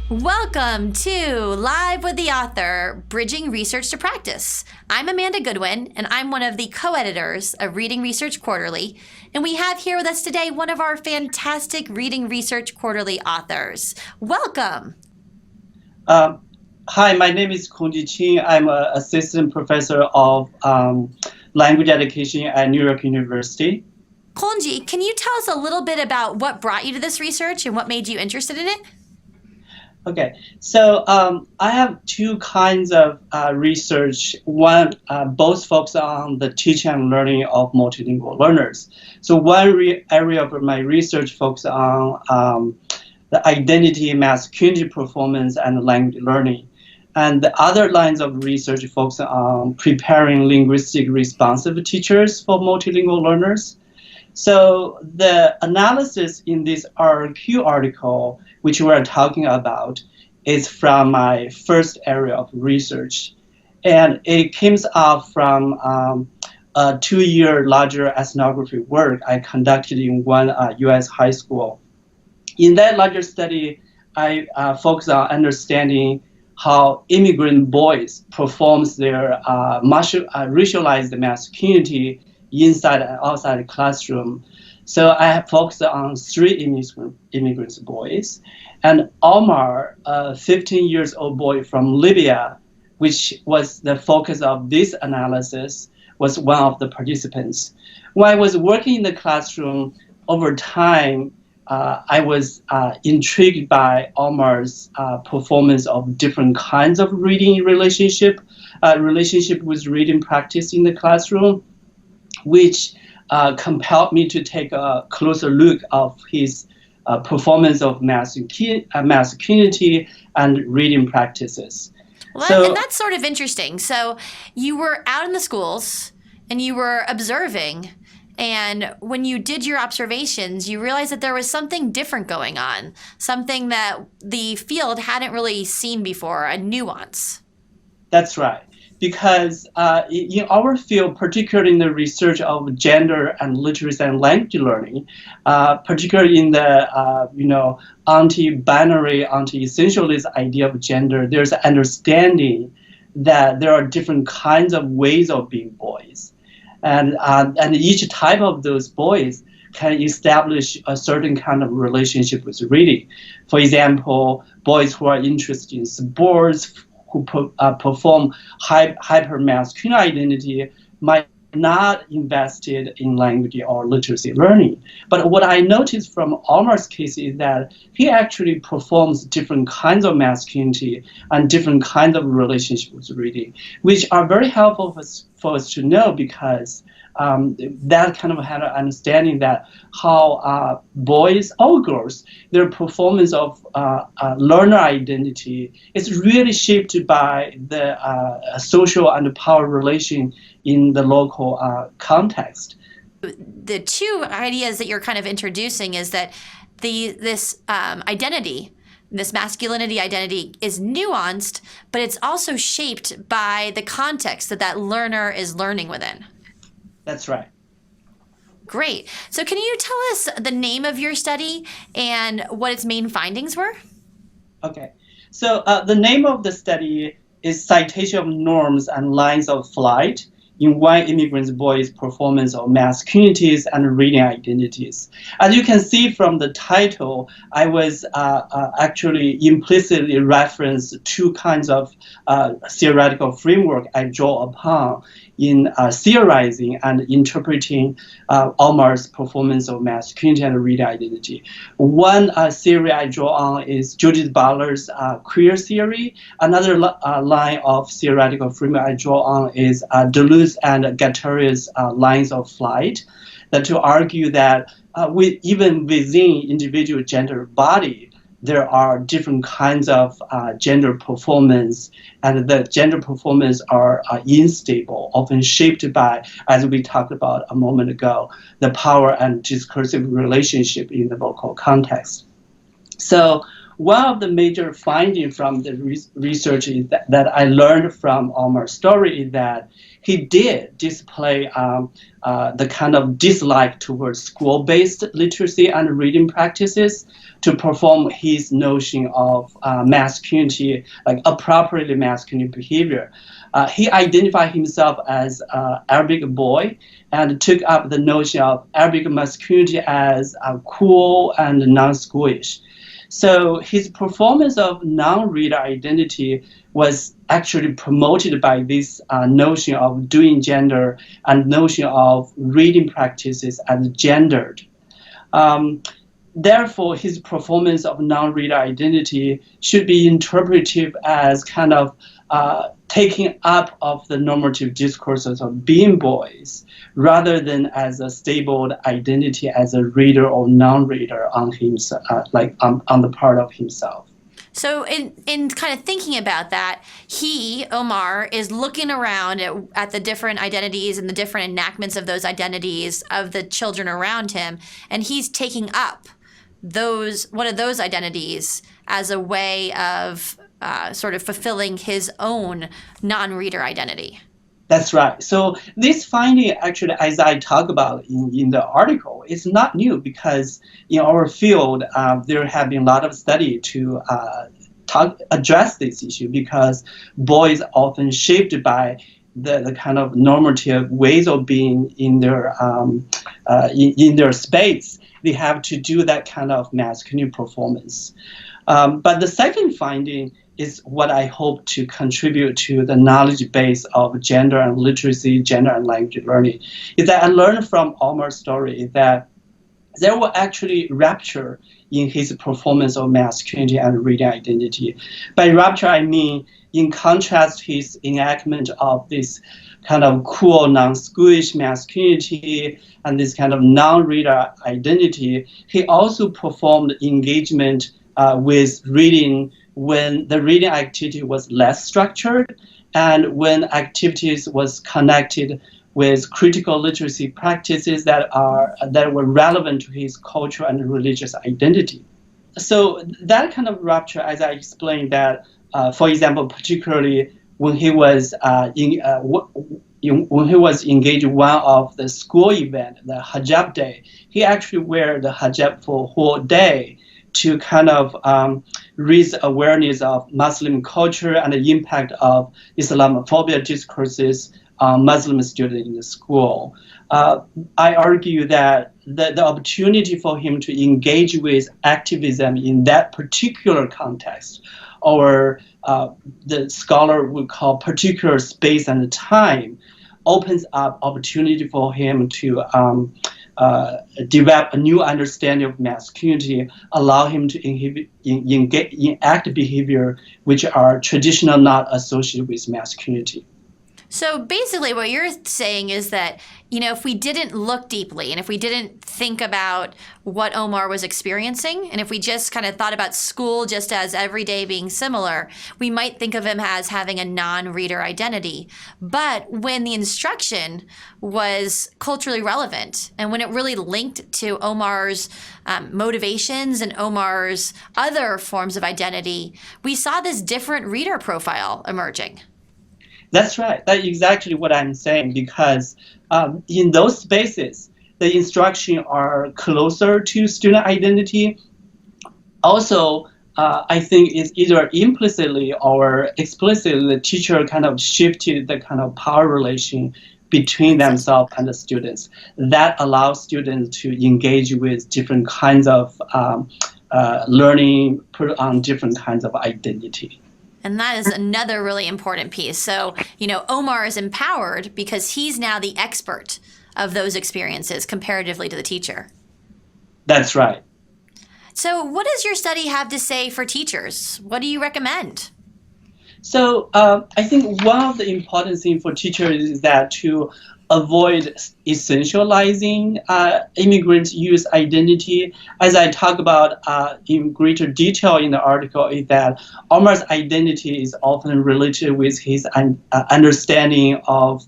Welcome to Live with the Author, Bridging Research to Practice. I'm Amanda Goodwin, and I'm one of the co-editors of Reading Research Quarterly. And we have here with us today one of our fantastic Reading Research Quarterly authors. Welcome. Hi, my name is Kongji. I'm an assistant professor of language education at New York University. Kongji, can you tell us a little bit about what brought you to this research and what made you interested in it? Okay, so I have two kinds of research. One, both focus on the teaching and learning of multilingual learners. So one area of my research focuses on the identity, masculinity performance, and language learning. And the other lines of research focus on preparing linguistic responsive teachers for multilingual learners. So the analysis in this RQ article, which we're talking about, is from my first area of research. And it comes out from a 2-year larger ethnography work I conducted in one US high school. In that larger study, I focused on understanding how immigrant boys performs their racialized masculinity inside and outside the classroom. So I have focused on 3 immigrant boys. And Omar, a 15-year-old boy from Libya, which was the focus of this analysis, was one of the participants. When I was working in the classroom, over time, I was intrigued by Omar's performance of different kinds of reading relationship with reading practice in the classroom, which compelled me to take a closer look of his performance of masculinity and reading practices. Well, and that's sort of interesting. So you were out in the schools and you were observing. And when you did your observations, you realized that there was something different going on, something that the field hadn't really seen before, a nuance. That's right. Because in our field, particularly in the research of gender and literacy and language learning, particularly in the anti-binary, anti-essentialist idea of gender, there's an understanding that there are different kinds of ways of being boys. And each type of those boys can establish a certain kind of relationship with reading. For example, boys who are interested in sports, who perform hyper-masculine identity, might not invested in language or literacy learning. But what I noticed from Omar's case is that he actually performs different kinds of masculinity and different kinds of relationship with reading, which are very helpful for us to know, because that kind of had an understanding that how boys or girls, their performance of learner identity is really shaped by the social and power relation in the local context. The two ideas that you're kind of introducing is that this identity, this masculinity identity, is nuanced, but it's also shaped by the context that learner is learning within. That's right. Great. So can you tell us the name of your study and what its main findings were? Okay. So the name of the study is Citation of Norms and Lines of Flight in One Immigrant Boy's Performance of Masculinities and Reading Identities. As you can see from the title, I was actually implicitly referenced 2 kinds of theoretical framework I draw upon in theorizing and interpreting Omar's performance of masculinity and reading identity. One theory I draw on is Judith Butler's queer theory. Another line of theoretical framework I draw on is Duluth and Gattari's lines of flight, that to argue that even within individual gender body, there are different kinds of gender performance, and the gender performance are unstable, often shaped by, as we talked about a moment ago, the power and discursive relationship in the local context. So one of the major findings from the research is that I learned from Omar's story is that he did display the kind of dislike towards school-based literacy and reading practices to perform his notion of masculinity, like appropriately masculine behavior. He identified himself as an Arabic boy and took up the notion of Arabic masculinity as cool and non-schoolish. So his performance of non-reader identity was actually promoted by this notion of doing gender and notion of reading practices as gendered. Therefore, his performance of non-reader identity should be interpreted as kind of taking up of the normative discourses of being boys, rather than as a stable identity as a reader or non-reader on himself, on the part of himself. So in kind of thinking about that, Omar, is looking around at the different identities and the different enactments of those identities of the children around him, and he's taking up one of those identities as a way of sort of fulfilling his own non-reader identity. That's right. So this finding, actually, as I talk about in the article, is not new because in our field, there have been a lot of study to address this issue, because boys are often shaped by the kind of normative ways of being in their space. They have to do that kind of masculine performance. But the second finding is what I hope to contribute to the knowledge base of gender and literacy, gender and language learning, is that I learned from Omar's story is that there were actually rupture in his performance of masculinity and reading identity. By rupture, I mean, in contrast to his enactment of this kind of cool, non-schoolish masculinity and this kind of non-reader identity, he also performed engagement with reading when the reading activity was less structured and when activities was connected with critical literacy practices that were relevant to his cultural and religious identity. So that kind of rupture, as I explained, that for example, particularly when he was engaged in one of the school event, the hijab day, he actually wear the hijab for a whole day to kind of raise awareness of Muslim culture and the impact of Islamophobia discourses on Muslim students in the school. I argue that the opportunity for him to engage with activism in that particular context, or the scholar would call particular space and time, opens up opportunity for him to develop a new understanding of masculinity, allow him to enact behavior which are traditional not associated with masculinity. So basically what you're saying is that, if we didn't look deeply and if we didn't think about what Omar was experiencing, and if we just kind of thought about school just as every day being similar, we might think of him as having a non-reader identity. But when the instruction was culturally relevant and when it really linked to Omar's motivations and Omar's other forms of identity, we saw this different reader profile emerging. That's right. That's exactly what I'm saying, because in those spaces, the instruction are closer to student identity. Also, I think it's either implicitly or explicitly the teacher kind of shifted the kind of power relation between themselves and the students. That allows students to engage with different kinds of learning, put on different kinds of identity. And that is another really important piece. So, Omar is empowered because he's now the expert of those experiences comparatively to the teacher. That's right. So what does your study have to say for teachers? What do you recommend? So I think one of the important things for teachers is that to avoid essentializing immigrants' youth identity. As I talk about in greater detail in the article, is that Omar's identity is often related with his understanding of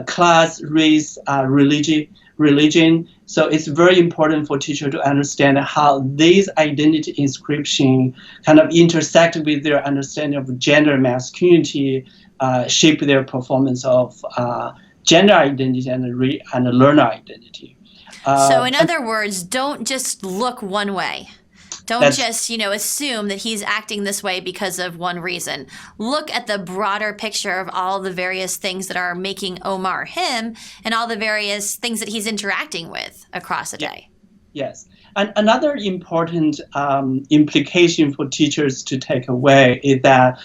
class, race, religion, religion. So it's very important for teachers to understand how these identity inscription kind of intersect with their understanding of gender masculinity, shape their performance of gender identity and learner identity. So in other words, don't just look one way. Don't just, assume that he's acting this way because of one reason. Look at the broader picture of all the various things that are making Omar him and all the various things that he's interacting with across a day. Yes. And another important implication for teachers to take away is that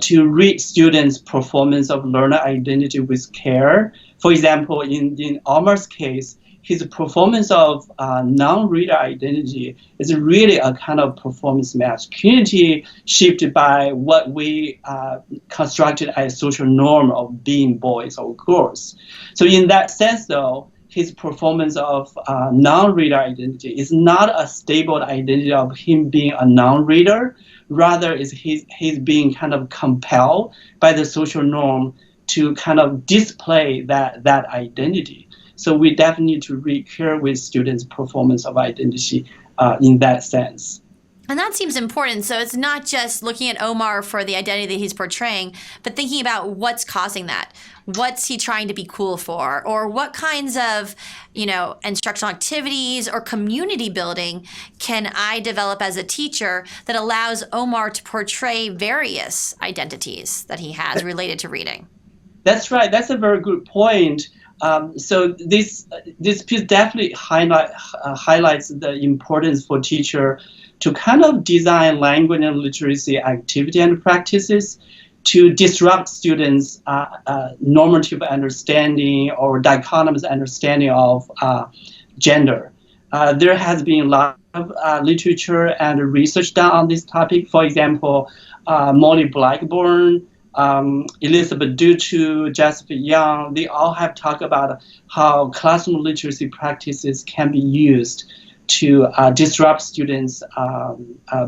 to read students' performance of learner identity with care. For example, in Omar's case, his performance of non-reader identity is really a kind of performance masculinity shaped by what we constructed as social norm of being boys or girls. So in that sense, though, his performance of non-reader identity is not a stable identity of him being a non-reader. Rather, is he's being kind of compelled by the social norm to kind of display that identity. So we definitely need to really care with students' performance of identity in that sense. And that seems important. So it's not just looking at Omar for the identity that he's portraying, but thinking about what's causing that. What's he trying to be cool for? Or what kinds of, instructional activities or community building can I develop as a teacher that allows Omar to portray various identities that he has related to reading? That's right. That's a very good point. So this piece definitely highlights the importance for teacher to kind of design language and literacy activity and practices to disrupt students' normative understanding or dichotomous understanding of gender. There has been a lot of literature and research done on this topic. For example, Molly Blackburn, Elizabeth Dutu, Jasper Young, they all have talked about how classroom literacy practices can be used to disrupt students'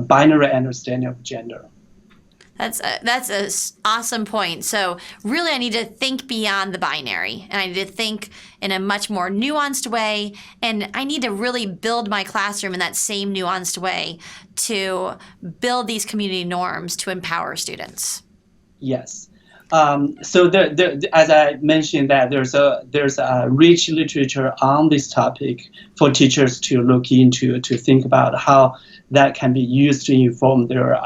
binary understanding of gender. That's an awesome point. So really, I need to think beyond the binary, and I need to think in a much more nuanced way, and I need to really build my classroom in that same nuanced way to build these community norms to empower students. Yes. So as I mentioned, that there's a rich literature on this topic for teachers to look into, to think about how that can be used to inform their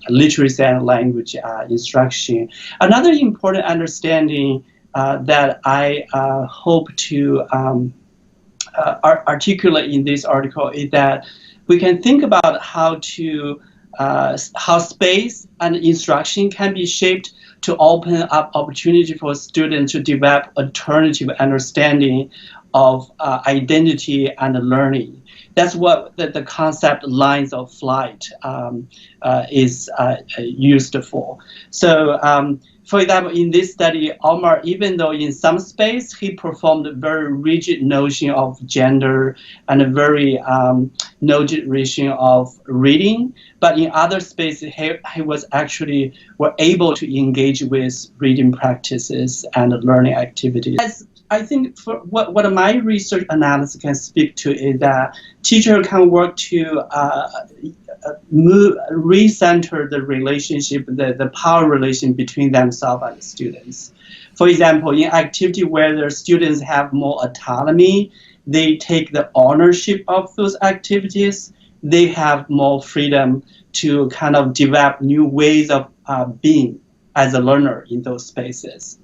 literacy and language instruction. Another important understanding that I hope to articulate in this article is that we can think about how space and instruction can be shaped to open up opportunity for students to develop alternative understanding of identity and learning. That's what the concept lines of flight is used for. So, for example, in this study, Omar, even though in some space he performed a very rigid notion of gender and a very rigid notion of reading, but in other spaces he was actually able to engage with reading practices and learning activities. I think for what my research analysis can speak to is that teachers can work to recenter the relationship, the power relation between themselves and the students. For example, in activity where the students have more autonomy, they take the ownership of those activities, they have more freedom to kind of develop new ways of being as a learner in those spaces.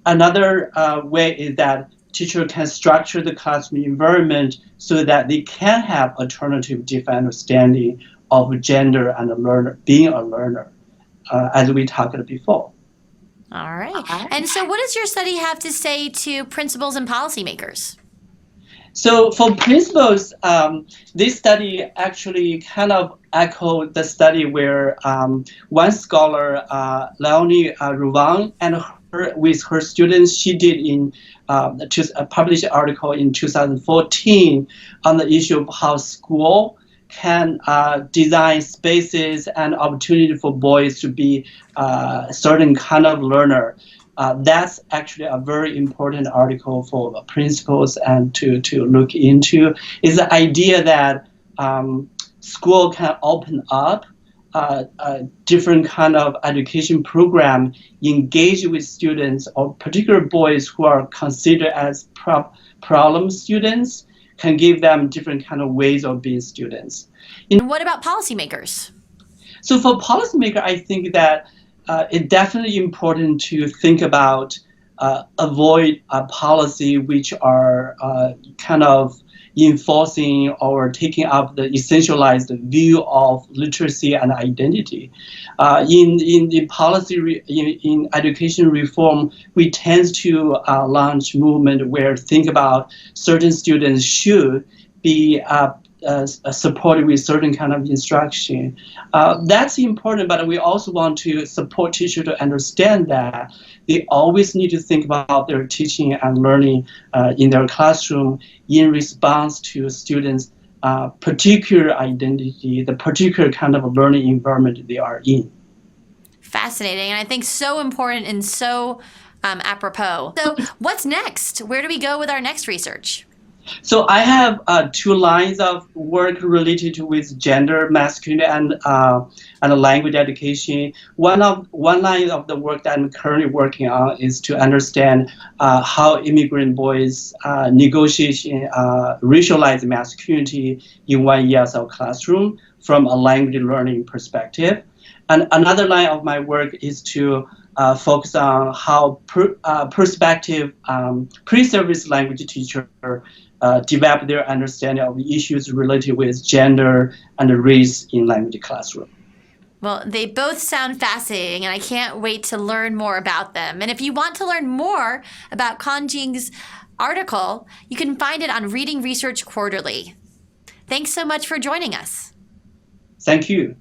Another way is that teacher can structure the classroom environment so that they can have alternative different understanding of gender and being a learner, as we talked before. All right. And so what does your study have to say to principals and policymakers? So for principals, this study actually kind of echoed the study where one scholar, Leonie Rouvin, and with her students, she did published an article in 2014 on the issue of how school can design spaces and opportunity for boys to be a certain kind of learner. That's actually a very important article for principals and to look into, is the idea that school can open up a different kind of education program, engage with students or particular boys who are considered as problem students, can give them different kind of ways of being students. And what about policymakers? So for policymaker, I think that it's definitely important to think about avoid a policy which are kind of enforcing or taking up the essentialized view of literacy and identity. In the policy in education reform, we tend to launch movement where think about certain students should be supported with certain kind of instruction. That's important, but we also want to support teachers to understand that they always need to think about their teaching and learning in their classroom in response to students' particular identity, the particular kind of learning environment they are in. Fascinating, and I think so important and so apropos. So what's next? Where do we go with our next research? So I have two lines of work related with gender, masculinity, and language education. One line of the work that I'm currently working on is to understand how immigrant boys negotiate racialized masculinity in 1 ESL classroom from a language learning perspective. And another line of my work is to focus on how prospective pre-service language teacher develop their understanding of issues related with gender and race in language classroom. Well, they both sound fascinating, and I can't wait to learn more about them. And if you want to learn more about Kongji's article, you can find it on Reading Research Quarterly. Thanks so much for joining us. Thank you.